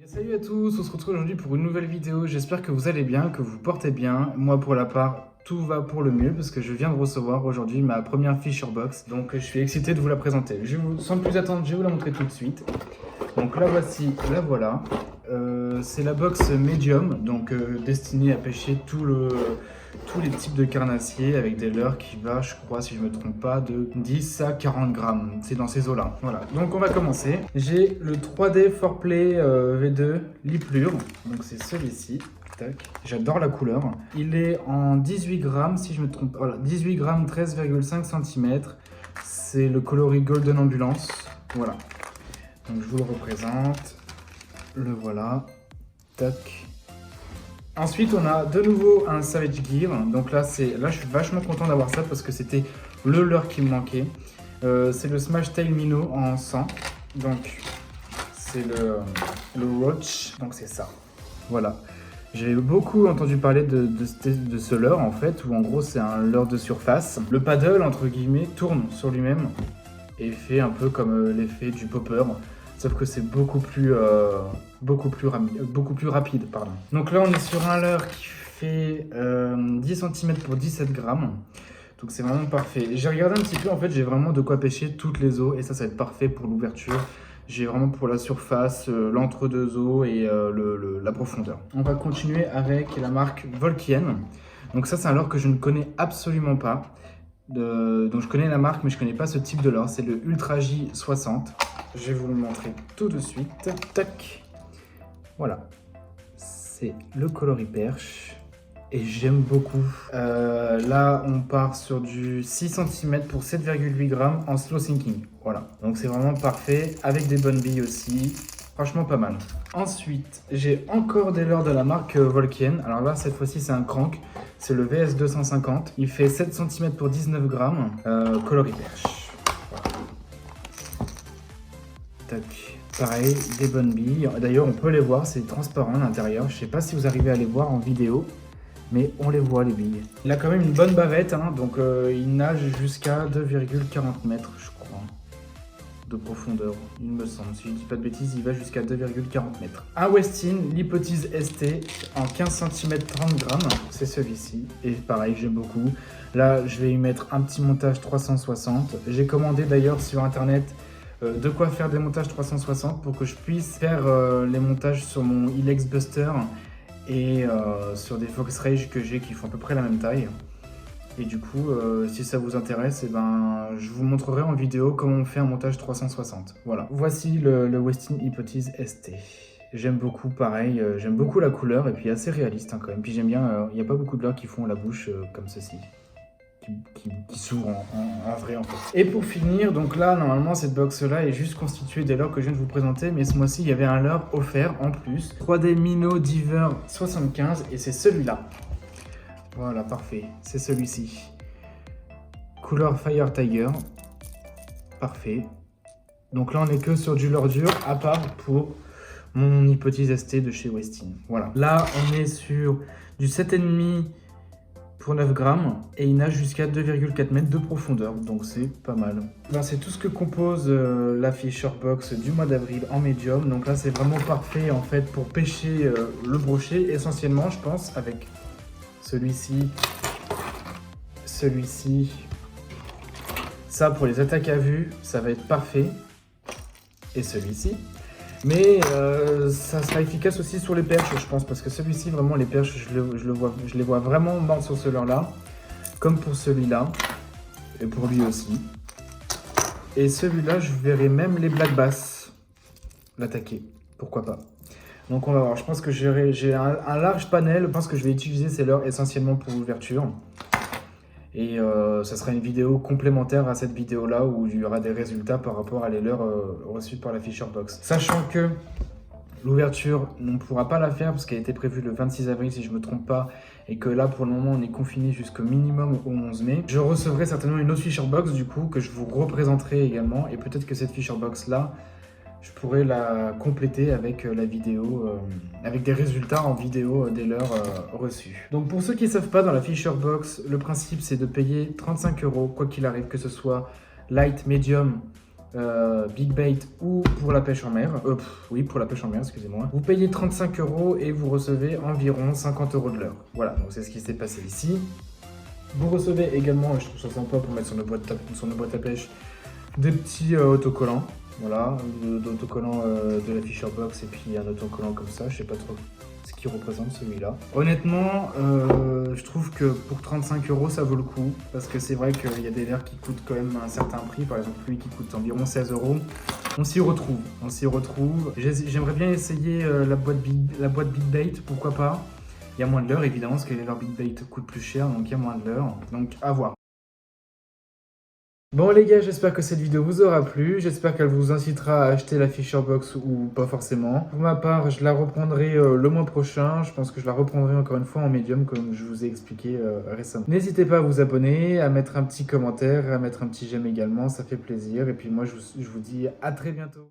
Salut à tous, on se retrouve aujourd'hui pour une nouvelle vidéo. J'espère que vous allez bien, que vous portez bien. Moi pour la part, tout va pour le mieux parce que je viens de recevoir aujourd'hui ma première Fisher Box. Donc je suis excité de vous la présenter. Sans plus attendre, je vais vous la montrer tout de suite. Donc la voici, la voilà. C'est la box médium, donc destinée à pêcher tous les types de carnassiers avec des leurres qui va, je crois, si je me trompe pas, de 10 à 40 grammes. C'est dans ces eaux-là. Voilà, donc on va commencer. J'ai le 3D 4Play V2 Liplure, donc c'est celui-ci. J'adore la couleur. Il est en 18 grammes, si je me trompe. Voilà, 18 grammes, 13,5 cm. C'est le coloris Golden Ambulance. Voilà. Donc je vous le représente. Le voilà. Tac. Ensuite, on a de nouveau un Savage Gear. Donc là, je suis vachement content d'avoir ça parce que c'était le leurre qui me manquait. C'est le Smash Tail Minnow en 100. Donc, c'est le Roach. Donc, c'est ça. Voilà. J'ai beaucoup entendu parler de ce leurre en fait, où en gros, c'est un leurre de surface. Le paddle, entre guillemets, tourne sur lui-même et fait un peu comme l'effet du popper. Sauf que c'est beaucoup plus rapide. Pardon. Donc là, on est sur un leurre qui fait 10 cm pour 17 grammes. Donc c'est vraiment parfait. J'ai regardé un petit peu, en fait, j'ai vraiment de quoi pêcher toutes les eaux. Et ça va être parfait pour l'ouverture. J'ai vraiment pour la surface, l'entre-deux eaux et la profondeur. On va continuer avec la marque Volkien. Donc ça, c'est un leurre que je ne connais absolument pas. Donc je connais la marque, mais je ne connais pas ce type de leurre. C'est le Ultra J60. Je vais vous le montrer tout de suite. Tac. Voilà. C'est le coloris perche. Et j'aime beaucoup. Là, on part sur du 6 cm pour 7,8 grammes en slow sinking. Voilà. Donc c'est vraiment parfait. Avec des bonnes billes aussi. Franchement, pas mal. Ensuite, j'ai encore des leurres de la marque Volkien. Alors là, cette fois-ci, c'est un crank. C'est le VS 250. Il fait 7 cm pour 19 grammes. Coloris perche. Voilà. Tac. Pareil, des bonnes billes. D'ailleurs, on peut les voir, c'est transparent à l'intérieur. Je sais pas si vous arrivez à les voir en vidéo, mais on les voit, les billes. Il a quand même une bonne bavette, hein, donc il nage jusqu'à 2,40 mètres, je crois, de profondeur, il me semble. Si je dis pas de bêtises, il va jusqu'à 2,40 mètres. Un Westin, l'hypothèse ST, en 15 cm 30 grammes, c'est celui-ci. Et pareil, j'aime beaucoup. Là, je vais y mettre un petit montage 360. J'ai commandé d'ailleurs sur internet de quoi faire des montages 360 pour que je puisse faire les montages sur mon Ilex Buster et sur des Fox Rage que j'ai qui font à peu près la même taille. Et du coup, si ça vous intéresse, je vous montrerai en vidéo comment on fait un montage 360. Voilà. Voici le Westin Hypothèse ST. J'aime beaucoup, pareil, j'aime beaucoup la couleur et puis assez réaliste hein, quand même. Puis j'aime bien, il n'y a pas beaucoup de leurres qui font la bouche comme ceci. Qui s'ouvre en vrai en fait. Et pour finir, donc là normalement cette box là est juste constituée des leurres que je viens de vous présenter, mais ce mois-ci il y avait un leurre offert en plus. 3D Minnow Diver 75 et c'est celui-là. Voilà, parfait, c'est celui-ci. Couleur Fire Tiger. Parfait. Donc là on est que sur du leurre dur, à part pour mon hypothèse ST de chez Westin. Voilà. Là on est sur du 7,5 pour 9 grammes et il nage jusqu'à 2,4 mètres de profondeur, donc c'est pas mal. Ben, c'est tout ce que compose la Fisher Box du mois d'avril en médium, donc là c'est vraiment parfait en fait pour pêcher le brochet essentiellement je pense, avec celui-ci, ça pour les attaques à vue ça va être parfait, et celui-ci. Mais ça sera efficace aussi sur les perches, je pense, parce que celui-ci, vraiment, les perches, je les vois vraiment morts sur ce leurre-là, comme pour celui-là, et pour lui aussi. Et celui-là, je verrai même les black bass l'attaquer, pourquoi pas. Donc on va voir, je pense que j'ai un large panel, je pense que je vais utiliser ces leurres essentiellement pour l'ouverture. Et ça sera une vidéo complémentaire à cette vidéo-là où il y aura des résultats par rapport à les leurres reçus par la Fisher Box. Sachant que l'ouverture, on ne pourra pas la faire parce qu'elle a été prévue le 26 avril si je ne me trompe pas, et que là pour le moment on est confiné jusqu'au minimum au 11 mai. Je recevrai certainement une autre Fisher Box du coup que je vous représenterai également, et peut-être que cette Fisher Box là, je pourrais la compléter avec la vidéo, avec des résultats en vidéo des leurres reçus. Donc pour ceux qui ne savent pas, dans la Fisher Box, le principe c'est de payer 35 € quoi qu'il arrive, que ce soit light, medium Big Bait ou pour la pêche en mer. Oui, pour la pêche en mer, excusez-moi. Vous payez 35 € et vous recevez environ 50 € de l'heure. Voilà, donc c'est ce qui s'est passé ici. Vous recevez également, je trouve ça sympa pour mettre sur nos boîtes à pêche, des petits autocollants. Voilà, d'autocollants de la Fisher Box et puis un autocollant comme ça, je sais pas trop ce qu'il représente celui-là. Honnêtement, je trouve que pour 35 € ça vaut le coup, parce que c'est vrai qu'il y a des leurres qui coûtent quand même un certain prix, par exemple lui qui coûte environ 16 €. On s'y retrouve. J'aimerais bien essayer la boîte Big Bait, pourquoi pas. Il y a moins de leurres évidemment, parce que les leurres Big Bait coûtent plus cher, donc il y a moins de leurres, donc à voir. Bon les gars, j'espère que cette vidéo vous aura plu, j'espère qu'elle vous incitera à acheter la Fisher Box ou pas forcément. Pour ma part, je la reprendrai le mois prochain, je pense que je la reprendrai encore une fois en médium comme je vous ai expliqué récemment. N'hésitez pas à vous abonner, à mettre un petit commentaire, à mettre un petit j'aime également, ça fait plaisir. Et puis moi je vous dis à très bientôt.